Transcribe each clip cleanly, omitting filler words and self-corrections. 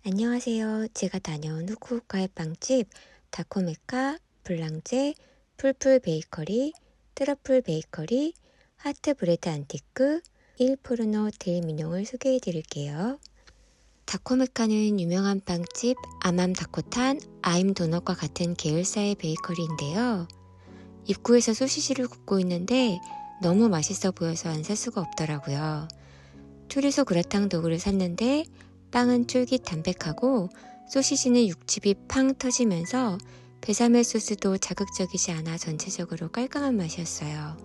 안녕하세요. 제가 다녀온 후쿠오카의 빵집 다코메카, 블랑제, 풀풀 베이커리, 트러플 베이커리, 하트 브레드 안티크, 일 포르노 델 미뇽을 소개해 드릴게요. 다코메카는 유명한 빵집 아맘 다코탄, 아임 도넛과 같은 계열사의 베이커리인데요. 입구에서 소시지를 굽고 있는데 너무 맛있어 보여서 안 살 수가 없더라고요. 초리소 그라탕 도구를 샀는데 빵은 쫄깃 담백하고 소시지는 육즙이 팡 터지면서 베사멜 소스도 자극적이지 않아 전체적으로 깔끔한 맛이었어요.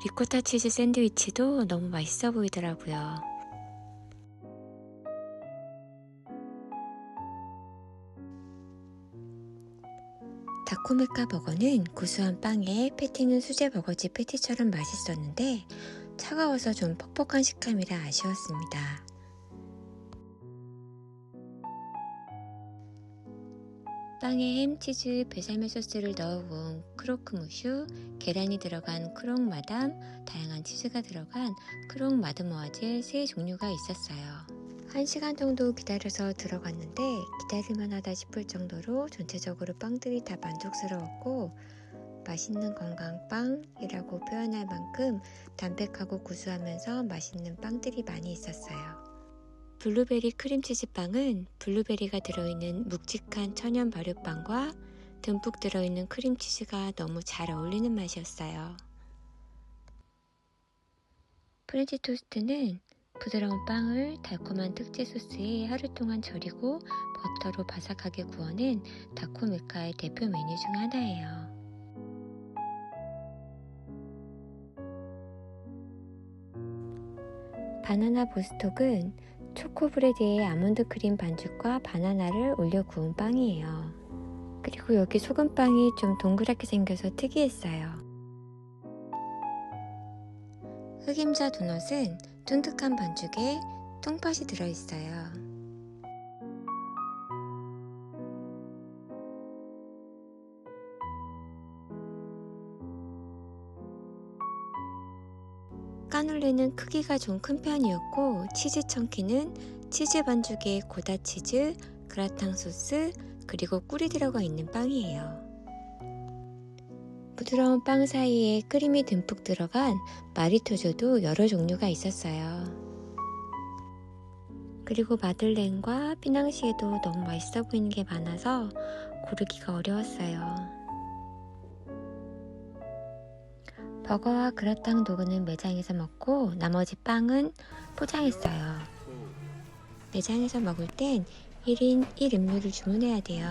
리코타 치즈 샌드위치도 너무 맛있어 보이더라고요. 다코메카 버거는 구수한 빵에 패티는 수제 버거집 패티처럼 맛있었는데 차가워서 좀 퍽퍽한 식감이라 아쉬웠습니다. 빵에 햄, 치즈, 베사멜 소스를 넣어 구운 크로크무슈, 계란이 들어간 크롱 마담, 다양한 치즈가 들어간 크롱 마드모아젤 세 종류가 있었어요. 1시간 정도 기다려서 들어갔는데 기다릴만 하다 싶을 정도로 전체적으로 빵들이 다 만족스러웠고 맛있는 건강빵이라고 표현할 만큼 담백하고 구수하면서 맛있는 빵들이 많이 있었어요. 블루베리 크림치즈빵은 블루베리가 들어있는 묵직한 천연 발효빵과 듬뿍 들어있는 크림치즈가 너무 잘 어울리는 맛이었어요. 프렌치 토스트는 부드러운 빵을 달콤한 특제 소스에 하루 동안 절이고 버터로 바삭하게 구워낸 다코메카의 대표 메뉴 중 하나예요. 바나나 보스톡은 초코브레드에 아몬드 크림 반죽과 바나나를 올려 구운 빵이에요. 그리고 여기 소금빵이 좀 동그랗게 생겨서 특이했어요. 흑임자 도넛은 쫀득한 반죽에 통팥이 들어있어요. 까눌레는 크기가 좀 큰 편이었고 치즈 청키는 치즈 반죽에 고다치즈, 그라탕 소스, 그리고 꿀이 들어가 있는 빵이에요. 부드러운 빵 사이에 크림이 듬뿍 들어간 마리토조도 여러 종류가 있었어요. 그리고 마들렌과 피낭시에도 너무 맛있어 보이는 게 많아서 고르기가 어려웠어요. 버거와 그라탕 도구는 매장에서 먹고 나머지 빵은 포장했어요. 매장에서 먹을 땐 1인 1음료를 주문해야 돼요.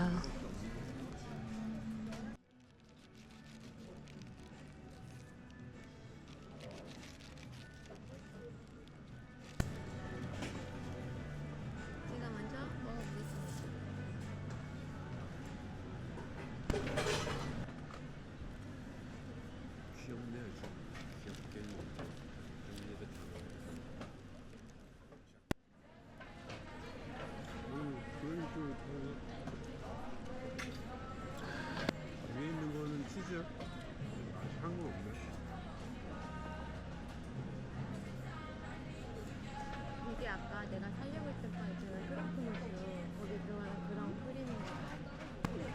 제가 먼저 먹어보겠습니다. 귀엽네요, 귀엽게 정리가 그건 위에 있는 거는 치즈야? 향은 없네. 이게 아까 내가 살려고 했던 빵 있잖아요. 크로크무슈. 거기 들어가는 그런 크림인 것 같아요.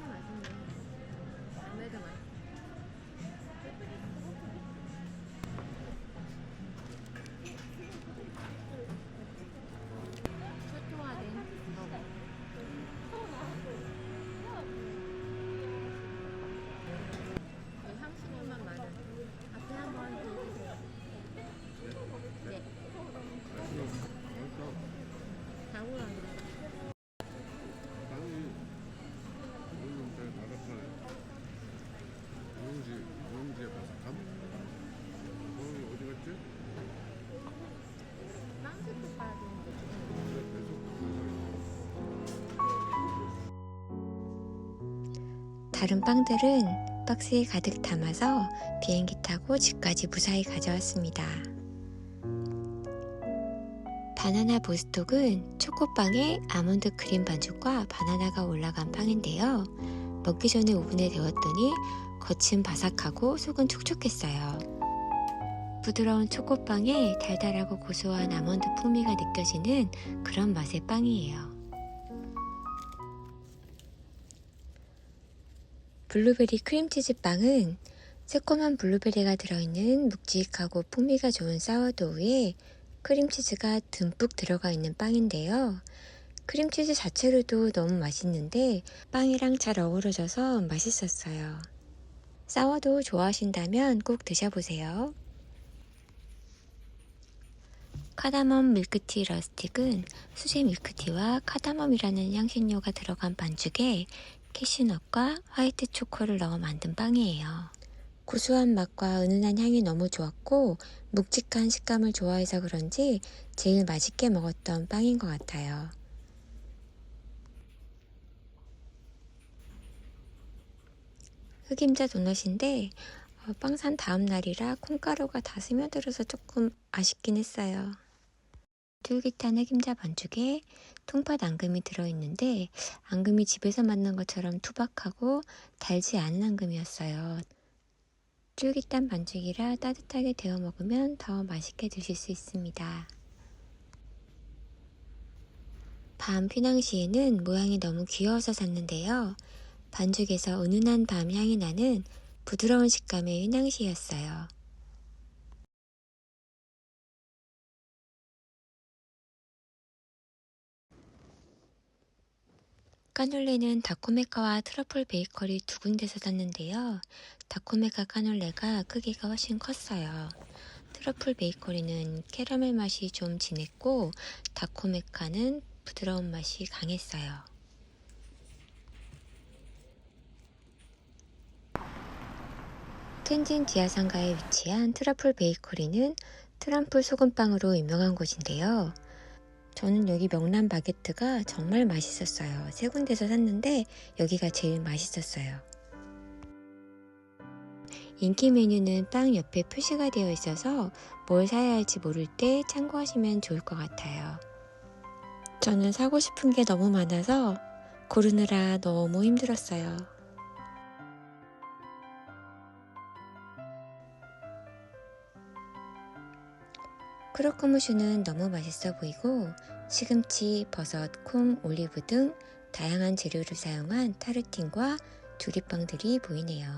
맛있네. 아무래도 맛있어. 초토화된 버거. 향신료만 많은. 앞에 한번 보여주세요. 네. 맛있어. 장우랑 빵이 오늘 되게 바삭하네. 누룽지의 바삭함? 어디 갔지? 빵스도 봐야 되는데. 다른 빵들은 박스에 가득 담아서 비행기 타고 집까지 무사히 가져왔습니다. 바나나 보스톡은 초코빵에 아몬드 크림 반죽과 바나나가 올라간 빵인데요. 먹기 전에 오븐에 데웠더니 겉은 바삭하고 속은 촉촉했어요. 부드러운 초코빵에 달달하고 고소한 아몬드 풍미가 느껴지는 그런 맛의 빵이에요. 블루베리 크림치즈 빵은 새콤한 블루베리가 들어있는 묵직하고 풍미가 좋은 사워도우에 크림치즈가 듬뿍 들어가 있는 빵인데요. 크림치즈 자체로도 너무 맛있는데 빵이랑 잘 어우러져서 맛있었어요. 사워도우 좋아하신다면 꼭 드셔보세요. 카다멈 밀크티 러스틱은 수제 밀크티와 카다멈이라는 향신료가 들어간 반죽에 캐슈넛과 화이트 초코를 넣어 만든 빵이에요. 고소한 맛과 은은한 향이 너무 좋았고 묵직한 식감을 좋아해서 그런지 제일 맛있게 먹었던 빵인 것 같아요. 흑임자 도넛인데 빵 산 다음 날이라 콩가루가 다 스며들어서 조금 아쉽긴 했어요. 쫄깃한 흑임자 반죽에 통팥 앙금이 들어있는데 앙금이 집에서 만든 것처럼 투박하고 달지 않은 앙금이었어요. 쫄깃한 반죽이라 따뜻하게 데워 먹으면 더 맛있게 드실 수 있습니다. 밤 휘낭시에는 모양이 너무 귀여워서 샀는데요. 반죽에서 은은한 밤 향이 나는 부드러운 식감의 휘낭시였어요. 까놀레는 다코메카와 트러플 베이커리 두 군데서 샀는데요. 다코메카 까놀레가 크기가 훨씬 컸어요. 트러플 베이커리는 캐러멜 맛이 좀 진했고 다코메카는 부드러운 맛이 강했어요. 텐진 지하상가에 위치한 트러플 베이커리는 트러플 소금빵으로 유명한 곳인데요. 저는 여기 명란 바게트가 정말 맛있었어요. 세 군데서 샀는데 여기가 제일 맛있었어요. 인기 메뉴는 빵 옆에 표시가 되어 있어서 뭘 사야 할지 모를 때 참고하시면 좋을 것 같아요. 저는 사고 싶은 게 너무 많아서 고르느라 너무 힘들었어요. 크로커무슈는 너무 맛있어 보이고 시금치, 버섯, 콩, 올리브 등 다양한 재료를 사용한 타르틴과 두리빵들이 보이네요.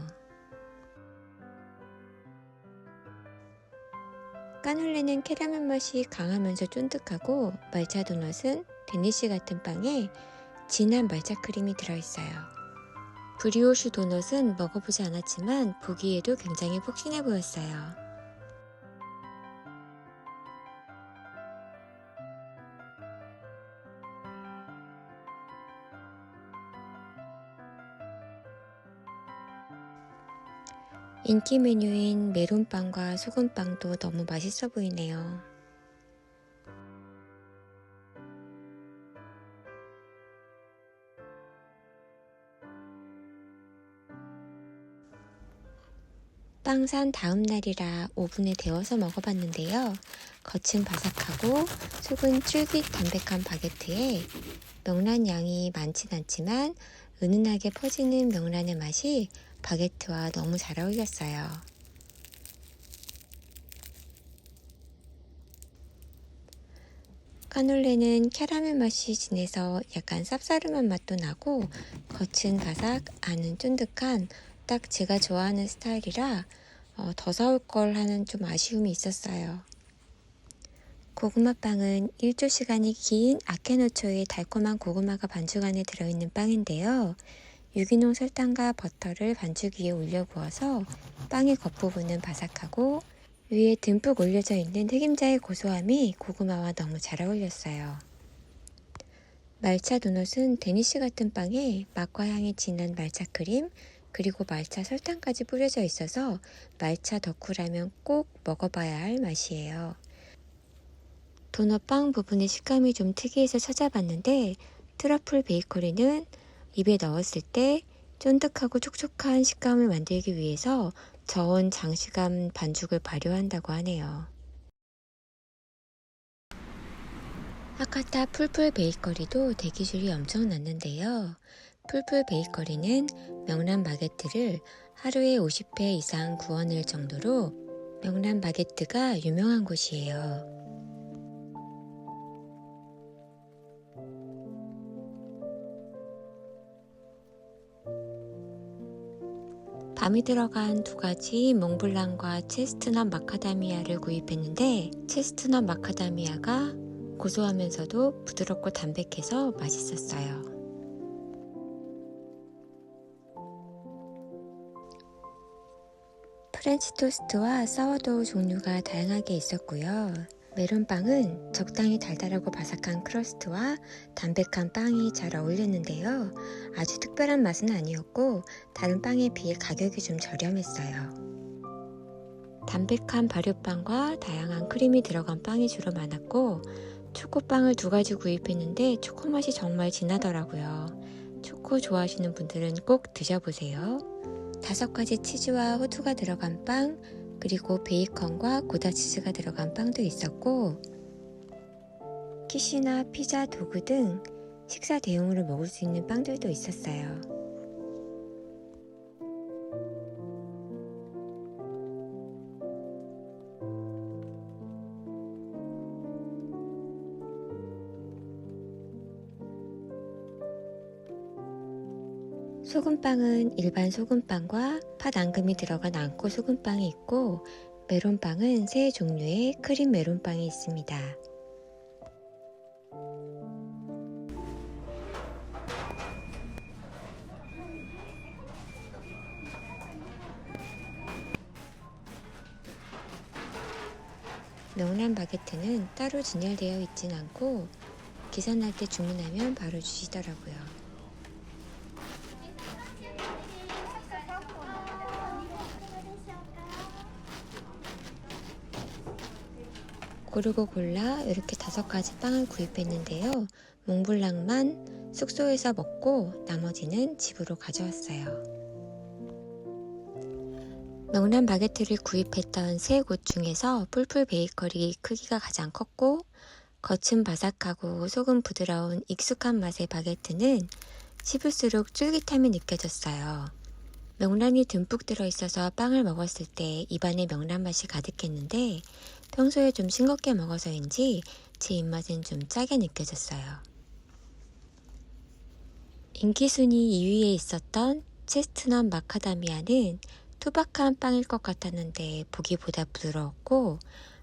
까놀레는 캐러멜 맛이 강하면서 쫀득하고 말차 도넛은 데니시 같은 빵에 진한 말차 크림이 들어있어요. 브리오슈 도넛은 먹어보지 않았지만 보기에도 굉장히 폭신해 보였어요. 인기 메뉴인 메론빵과 소금빵도 너무 맛있어 보이네요. 빵 산 다음 날이라 오븐에 데워서 먹어봤는데요. 겉은 바삭하고 속은 쫄깃 담백한 바게트에 명란 양이 많진 않지만 은은하게 퍼지는 명란의 맛이 바게트와 너무 잘 어울렸어요. 까놀레는 캐러멜 맛이 진해서 약간 쌉싸름한 맛도 나고 겉은 바삭, 안은 쫀득한 딱 제가 좋아하는 스타일이라 더 사올 걸 하는 좀 아쉬움이 있었어요. 고구마빵은 일조 시간이 긴 아케노초의 달콤한 고구마가 반죽 안에 들어있는 빵인데요. 유기농 설탕과 버터를 반죽 위에 올려 부어서 빵의 겉부분은 바삭하고 위에 듬뿍 올려져 있는 흑임자의 고소함이 고구마와 너무 잘 어울렸어요. 말차 도넛은 데니시 같은 빵에 맛과 향이 진한 말차 크림 그리고 말차 설탕까지 뿌려져 있어서 말차 덕후라면 꼭 먹어봐야 할 맛이에요. 도넛 빵 부분의 식감이 좀 특이해서 찾아봤는데 트러플 베이커리는 입에 넣었을 때 쫀득하고 촉촉한 식감을 만들기 위해서 저온 장시간 반죽을 발효한다고 하네요. 하카타 풀풀 베이커리도 대기줄이 엄청 났는데요. 풀풀 베이커리는 명란 바게트를 하루에 50회 이상 구워낼 정도로 명란 바게트가 유명한 곳이에요. 밤이 들어간 두 가지 몽블랑과 체스트넛 마카다미아를 구입했는데 체스트넛 마카다미아가 고소하면서도 부드럽고 담백해서 맛있었어요. 프렌치 토스트와 사워도우 종류가 다양하게 있었고요. 메론빵은 적당히 달달하고 바삭한 크러스트와 담백한 빵이 잘 어울렸는데요. 아주 특별한 맛은 아니었고 다른 빵에 비해 가격이 좀 저렴했어요. 담백한 발효빵과 다양한 크림이 들어간 빵이 주로 많았고 초코빵을 두 가지 구입했는데 초코 맛이 정말 진하더라고요. 초코 좋아하시는 분들은 꼭 드셔보세요. 5가지 치즈와 호두가 들어간 빵, 그리고 베이컨과 고다 치즈가 들어간 빵도 있었고 키시나 피자 도구 등 식사 대용으로 먹을 수 있는 빵들도 있었어요. 소금빵은 일반 소금빵과 팥 앙금이 들어간 앙코 소금빵이 있고 메론빵은 3종류의 크림 메론빵이 있습니다. 명란 바게트는 따로 진열되어 있진 않고 계산할 때 주문하면 바로 주시더라고요. 고르고 골라 이렇게 5가지 빵을 구입했는데요. 몽블랑만 숙소에서 먹고 나머지는 집으로 가져왔어요. 명란 바게트를 구입했던 3곳 중에서 풀풀 베이커리 크기가 가장 컸고 겉은 바삭하고 속은 부드러운 익숙한 맛의 바게트는 씹을수록 쫄깃함이 느껴졌어요. 명란이 듬뿍 들어있어서 빵을 먹었을 때 입안에 명란 맛이 가득했는데 평소에 좀 싱겁게 먹어서인지 제 입맛엔 좀 짜게 느껴졌어요. 인기 순위 2위에 있었던 체스트넛 마카다미아는 투박한 빵일 것 같았는데 보기보다 부드러웠고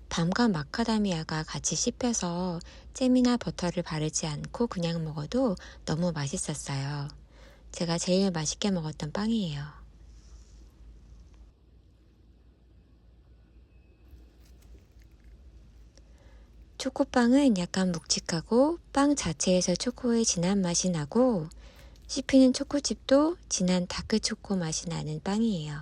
밤과 마카다미아가 같이 씹혀서 잼이나 버터를 바르지 않고 그냥 먹어도 너무 맛있었어요. 제가 제일 맛있게 먹었던 빵이에요. 초코빵은 약간 묵직하고 빵 자체에서 초코의 진한 맛이 나고 씹히는 초코칩도 진한 다크초코 맛이 나는 빵이에요.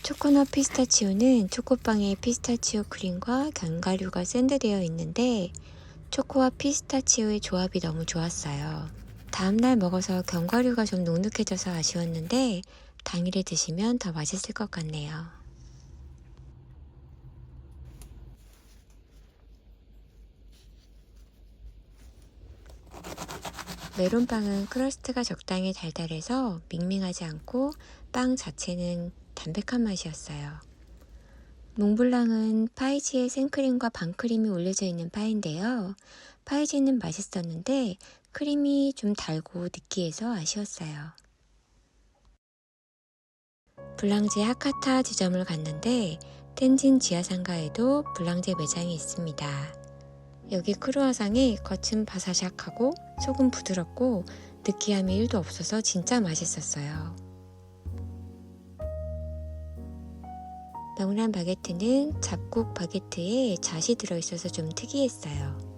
초코넛 피스타치오는 초코빵에 피스타치오 크림과 견과류가 샌드되어 있는데 초코와 피스타치오의 조합이 너무 좋았어요. 다음날 먹어서 견과류가 좀 눅눅해져서 아쉬웠는데 당일에 드시면 더 맛있을 것 같네요. 메론빵은 크러스트가 적당히 달달해서 밍밍하지 않고 빵 자체는 담백한 맛이었어요. 몽블랑은 파이지에 생크림과 반크림이 올려져 있는 파인데요. 파이지는 맛있었는데 크림이 좀 달고 느끼해서 아쉬웠어요. 블랑제 하카타 지점을 갔는데 텐진 지하상가에도 블랑제 매장이 있습니다. 여기 크루아상이 겉은 바사샥하고 속은 부드럽고 느끼함이 1도 없어서 진짜 맛있었어요. 명란 바게트는 잡곡 바게트에 잣이 들어있어서 좀 특이했어요.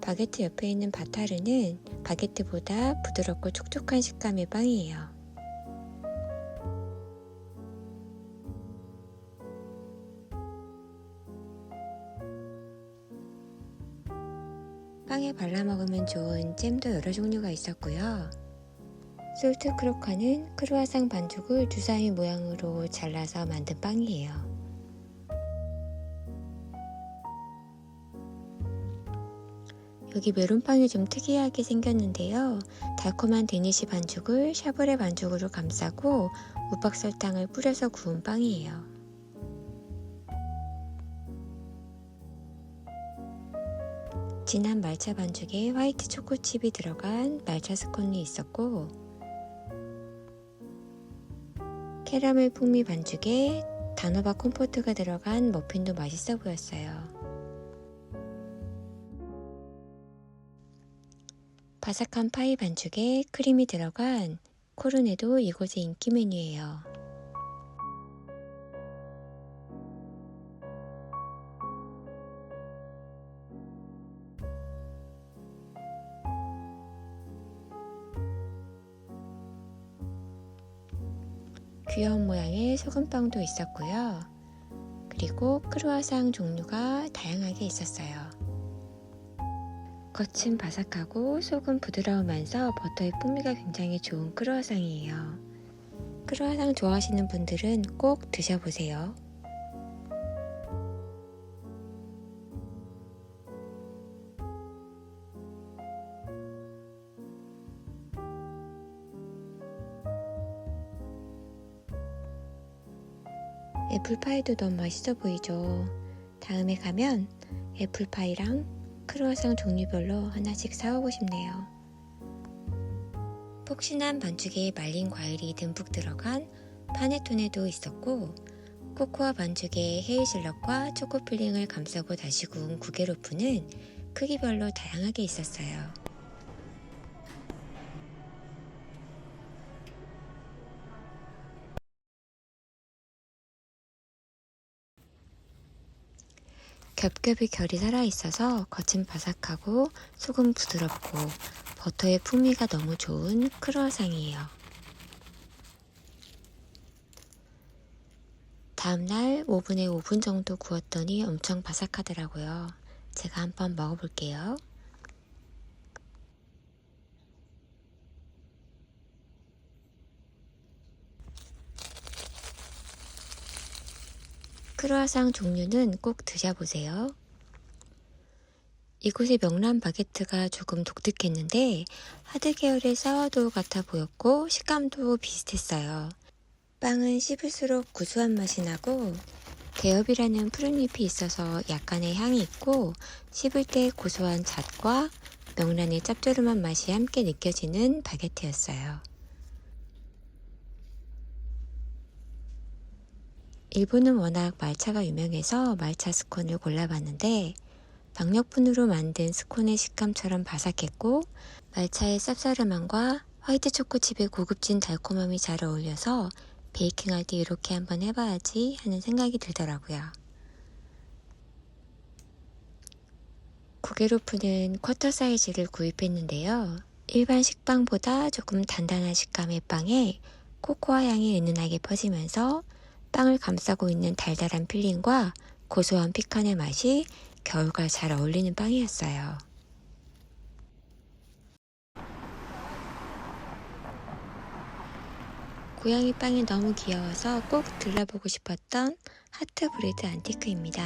바게트 옆에 있는 바타르는 바게트보다 부드럽고 촉촉한 식감의 빵이에요. 빵에 발라 먹으면 좋은 잼도 여러 종류가 있었고요. 솔트 크로카는 크루아상 반죽을 주사위 모양으로 잘라서 만든 빵이에요. 여기 메론빵이 좀 특이하게 생겼는데요. 달콤한 데니시 반죽을 샤브레 반죽으로 감싸고 우박 설탕을 뿌려서 구운 빵이에요. 진한 말차 반죽에 화이트 초코칩이 들어간 말차 스콘이 있었고, 캐러멜 풍미 반죽에 단호박 콤포트가 들어간 머핀도 맛있어 보였어요. 바삭한 파이 반죽에 크림이 들어간 코르네도 이곳의 인기 메뉴예요. 귀여운 모양의 소금빵도 있었고요. 그리고 크루아상 종류가 다양하게 있었어요. 겉은 바삭하고 속은 부드러우면서 버터의 풍미가 굉장히 좋은 크루아상이에요. 크루아상 좋아하시는 분들은 꼭 드셔보세요. 애플파이도 너무 맛있어 보이죠? 다음에 가면 애플파이랑 크루아상 종류별로 하나씩 사오고 싶네요. 폭신한 반죽에 말린 과일이 듬뿍 들어간 파네토네도 있었고, 코코아 반죽에 헤이즐넛과 초코 필링을 감싸고 다시 구운 구게로프는 크기별로 다양하게 있었어요. 겹겹이 결이 살아있어서 겉은 바삭하고 속은 부드럽고 버터의 풍미가 너무 좋은 크루아상이에요. 다음날 오븐에 5분 정도 구웠더니 엄청 바삭하더라고요. 제가 한번 먹어볼게요. 크루아상 종류는 꼭 드셔보세요. 이곳의 명란 바게트가 조금 독특했는데 하드 계열의 사워도우 같아 보였고 식감도 비슷했어요. 빵은 씹을수록 구수한 맛이 나고 대엽이라는 푸른잎이 있어서 약간의 향이 있고 씹을 때 고소한 잣과 명란의 짭조름한 맛이 함께 느껴지는 바게트였어요. 일본은 워낙 말차가 유명해서 말차 스콘을 골라봤는데 박력분으로 만든 스콘의 식감처럼 바삭했고 말차의 쌉싸름함과 화이트 초코칩의 고급진 달콤함이 잘 어울려서 베이킹할 때 이렇게 한번 해봐야지 하는 생각이 들더라고요. 구게로프는 쿼터 사이즈를 구입했는데요. 일반 식빵보다 조금 단단한 식감의 빵에 코코아 향이 은은하게 퍼지면서 빵을 감싸고 있는 달달한 필링과 고소한 피칸의 맛이 겨울과 잘 어울리는 빵이었어요. 고양이 빵이 너무 귀여워서 꼭 들러보고 싶었던 하트 브레드 안티크입니다.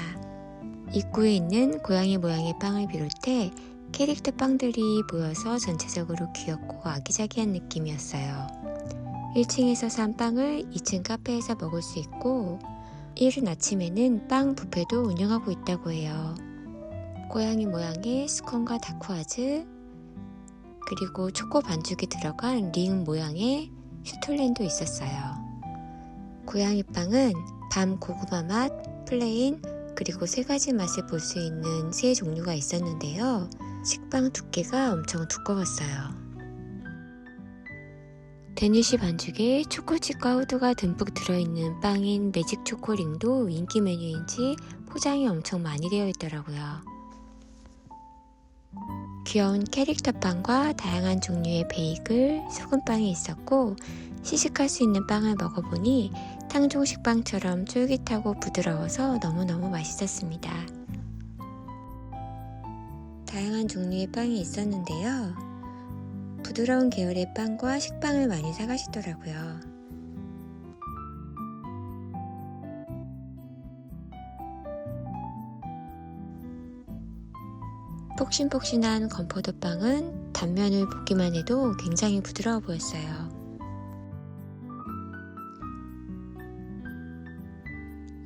입구에 있는 고양이 모양의 빵을 비롯해 캐릭터 빵들이 모여서 전체적으로 귀엽고 아기자기한 느낌이었어요. 1층에서 산 빵을 2층 카페에서 먹을 수 있고 이른 아침에는 빵 뷔페도 운영하고 있다고 해요. 고양이 모양의 스콘과 다쿠아즈 그리고 초코 반죽이 들어간 링 모양의 슈톨렌도 있었어요. 고양이 빵은 밤 고구마 맛, 플레인 그리고 3가지 맛을 볼 수 있는 3종류가 있었는데요. 식빵 두께가 엄청 두꺼웠어요. 데니시 반죽에 초코칩과 호두가 듬뿍 들어있는 빵인 매직 초코링도 인기 메뉴인지 포장이 엄청 많이 되어 있더라고요. 귀여운 캐릭터 빵과 다양한 종류의 베이글, 소금빵이 있었고 시식할 수 있는 빵을 먹어보니 탕종식 빵처럼 쫄깃하고 부드러워서 너무너무 맛있었습니다. 다양한 종류의 빵이 있었는데요. 부드러운 계열의 빵과 식빵을 많이 사가시더라고요. 폭신폭신한 건포도빵은 단면을 볶기만 해도 굉장히 부드러워 보였어요.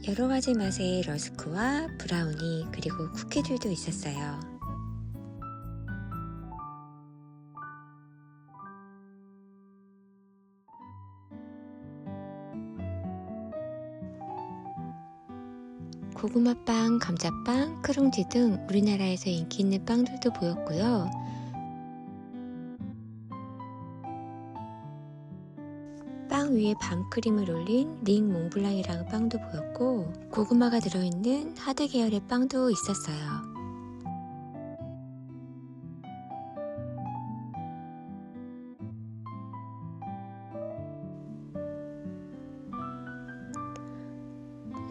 여러가지 맛의 러스크와 브라우니 그리고 쿠키들도 있었어요. 고구마빵, 감자빵, 크룽지 등 우리나라에서 인기 있는 빵들도 보였고요. 빵 위에 밤크림을 올린 링 몽블랑이라는 빵도 보였고 고구마가 들어있는 하드 계열의 빵도 있었어요.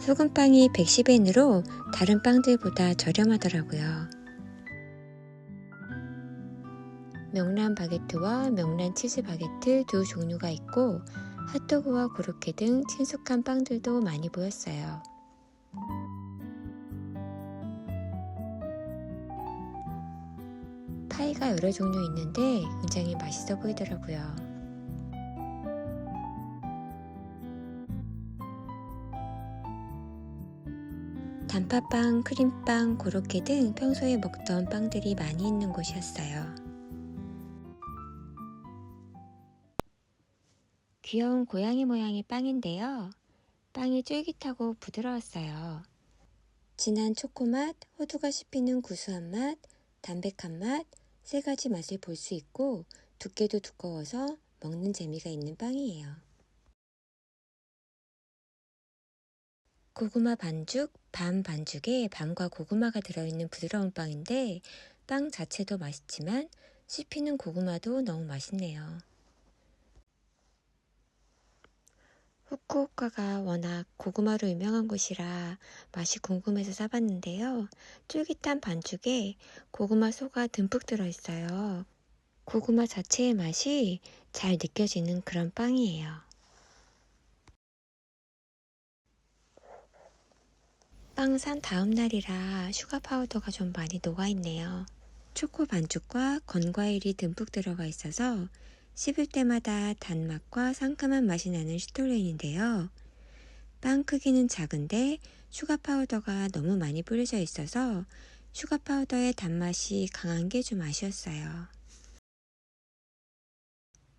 소금빵이 110엔으로 다른 빵들보다 저렴하더라고요. 명란 바게트와 명란 치즈 바게트 두 종류가 있고 핫도그와 고로케 등 친숙한 빵들도 많이 보였어요. 파이가 여러 종류 있는데 굉장히 맛있어 보이더라고요. 단팥빵, 크림빵, 고로케 등 평소에 먹던 빵들이 많이 있는 곳이었어요. 귀여운 고양이 모양의 빵인데요. 빵이 쫄깃하고 부드러웠어요. 진한 초코맛, 호두가 씹히는 구수한 맛, 담백한 맛, 세 가지 맛을 볼 수 있고 두께도 두꺼워서 먹는 재미가 있는 빵이에요. 고구마 반죽, 밤 반죽에 밤과 고구마가 들어있는 부드러운 빵인데 빵 자체도 맛있지만 씹히는 고구마도 너무 맛있네요. 후쿠오카가 워낙 고구마로 유명한 곳이라 맛이 궁금해서 사봤는데요. 쫄깃한 반죽에 고구마 소가 듬뿍 들어있어요. 고구마 자체의 맛이 잘 느껴지는 그런 빵이에요. 빵 산 다음 날이라 슈가 파우더가 좀 많이 녹아있네요. 초코 반죽과 건과일이 듬뿍 들어가 있어서 씹을 때마다 단맛과 상큼한 맛이 나는 슈톨렌인데요. 빵 크기는 작은데 슈가 파우더가 너무 많이 뿌려져 있어서 슈가 파우더의 단맛이 강한 게 좀 아쉬웠어요.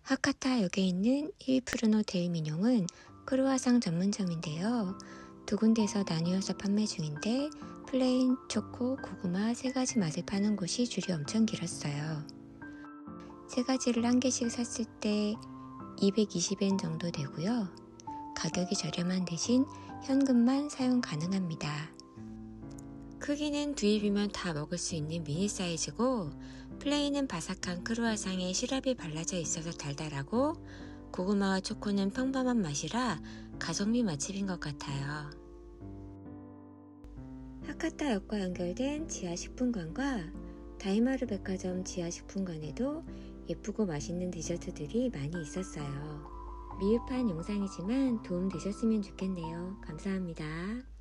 하카타역에 있는 일프르노 델미뇽은 크루아상 전문점인데요. 두 군데에서 나뉘어서 판매 중인데 플레인, 초코, 고구마 세 가지 맛을 파는 곳이 줄이 엄청 길었어요. 세 가지를 한 개씩 샀을 때 220엔 정도 되고요. 가격이 저렴한 대신 현금만 사용 가능합니다. 크기는 두 입이면 다 먹을 수 있는 미니 사이즈고 플레인은 바삭한 크루아상에 시럽이 발라져 있어서 달달하고 고구마와 초코는 평범한 맛이라 가성비 맛집인 것 같아요. 하카타역과 연결된 지하식품관과 다이마루 백화점 지하식품관에도 예쁘고 맛있는 디저트들이 많이 있었어요. 미흡한 영상이지만 도움 되셨으면 좋겠네요. 감사합니다.